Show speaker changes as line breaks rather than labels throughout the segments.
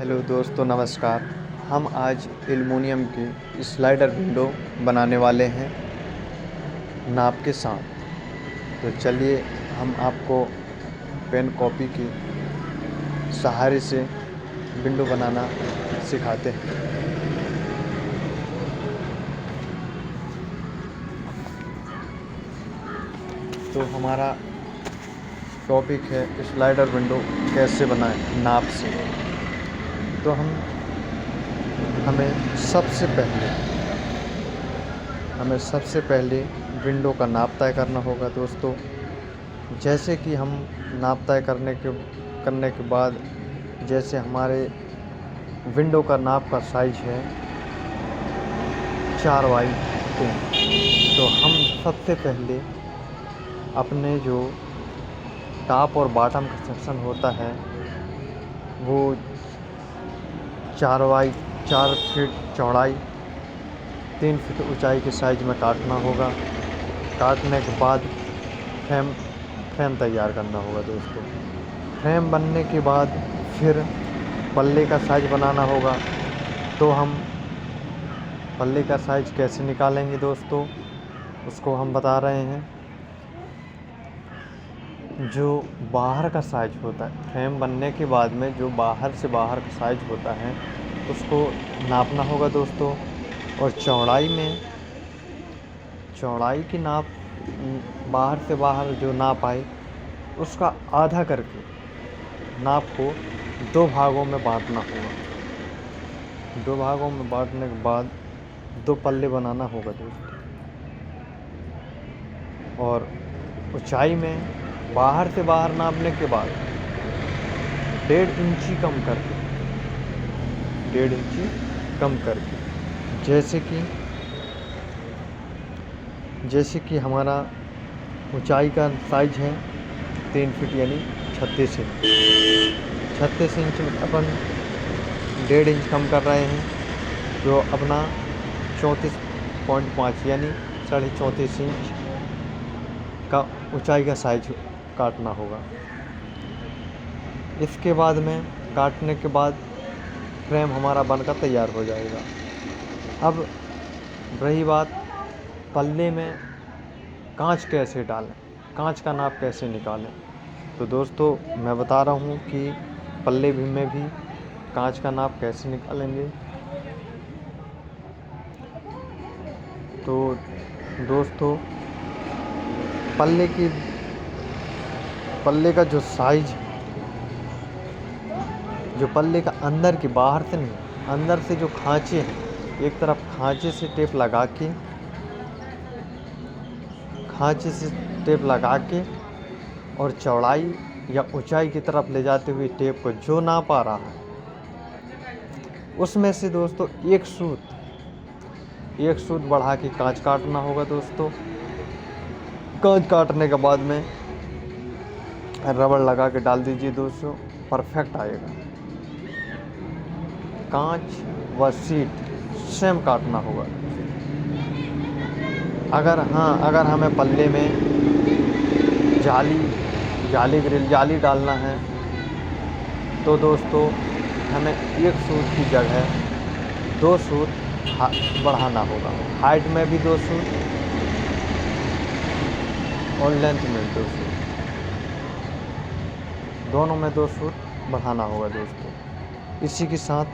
Hello दोस्तों, नमस्कार। हम आज एल्युमिनियम की स्लाइडर विंडो बनाने वाले हैं नाप के साथ। तो चलिए हम आपको पेन कॉपी की सहारे से विंडो बनाना सिखाते हैं। तो हमारा टॉपिक है स्लाइडर विंडो कैसे बनाएं नाप से। तो हमें सबसे पहले विंडो का नाप तय करना होगा दोस्तों। जैसे कि हम नाप तय करने के बाद, जैसे हमारे विंडो का नाप का साइज है 4x3, तो हम सबसे पहले अपने जो टॉप और बॉटम का सेक्शन होता है वो 4 फीट चौड़ाई 3 फीट ऊंचाई के साइज में काटना होगा। काटने के बाद फ्रेम तैयार करना होगा दोस्तों। फ्रेम बनने के बाद फिर पल्ले का साइज बनाना होगा। तो हम पल्ले का साइज कैसे निकालेंगे दोस्तों, उसको हम बता रहे हैं। जो बाहर का साइज होता है, फ्रेम बनने के बाद में जो बाहर का साइज होता है उसको नापना होगा दोस्तों। और चौड़ाई की नाप, बाहर से बाहर जो नाप आए उसका आधा करके नाप को 2 भागों में बांटना होगा। 2 भागों में बांटने के बाद 2 पल्ले बनाना होगा दोस्तों। और ऊंचाई में बाहर से बाहर नापने के बाद 1.5 इंची कम करके जैसे कि हमारा ऊंचाई का साइज है 3 फीट यानी 36 इंच। 36 इंच में अपन 1.5 इंच कम कर रहे हैं, जो अपना 34.5 यानी 34.5 इंच का ऊंचाई का साइज काटना होगा। इसके बाद में काटने के बाद फ्रेम हमारा बनकर तैयार हो जाएगा। अब रही बात पल्ले में कांच कैसे डालें, कांच का नाप कैसे निकालें। तो दोस्तों मैं बता रहा हूँ कि पल्ले में भी कांच का नाप कैसे निकालेंगे। तो दोस्तों पल्ले का जो साइज, जो पल्ले का अंदर की, बाहर से नहीं, अंदर से जो खांचे हैं, एक तरफ खांचे से टेप लगा के और चौड़ाई या ऊंचाई की तरफ ले जाते हुए टेप को जो नाप आ रहा है उसमें से दोस्तों एक सूत बढ़ा के कांच काटना होगा दोस्तों। कांच काटने के बाद में रबड़ लगा के डाल दीजिए दोस्तों, परफेक्ट आएगा। कांच व सीट सेम काटना होगा। अगर हमें पल्ले में जाली डालना है तो दोस्तों हमें एक सूत की जगह 2 सूत बढ़ाना होगा। हाइट में भी 2 सूत और लेंथ में 2 सूत, दोनों में 2 सूत बढ़ाना होगा दोस्तों। इसी के साथ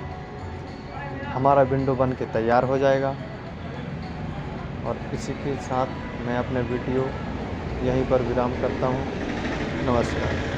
हमारा विंडो बन के तैयार हो जाएगा। और इसी के साथ मैं अपने वीडियो यहीं पर विराम करता हूँ। नमस्कार।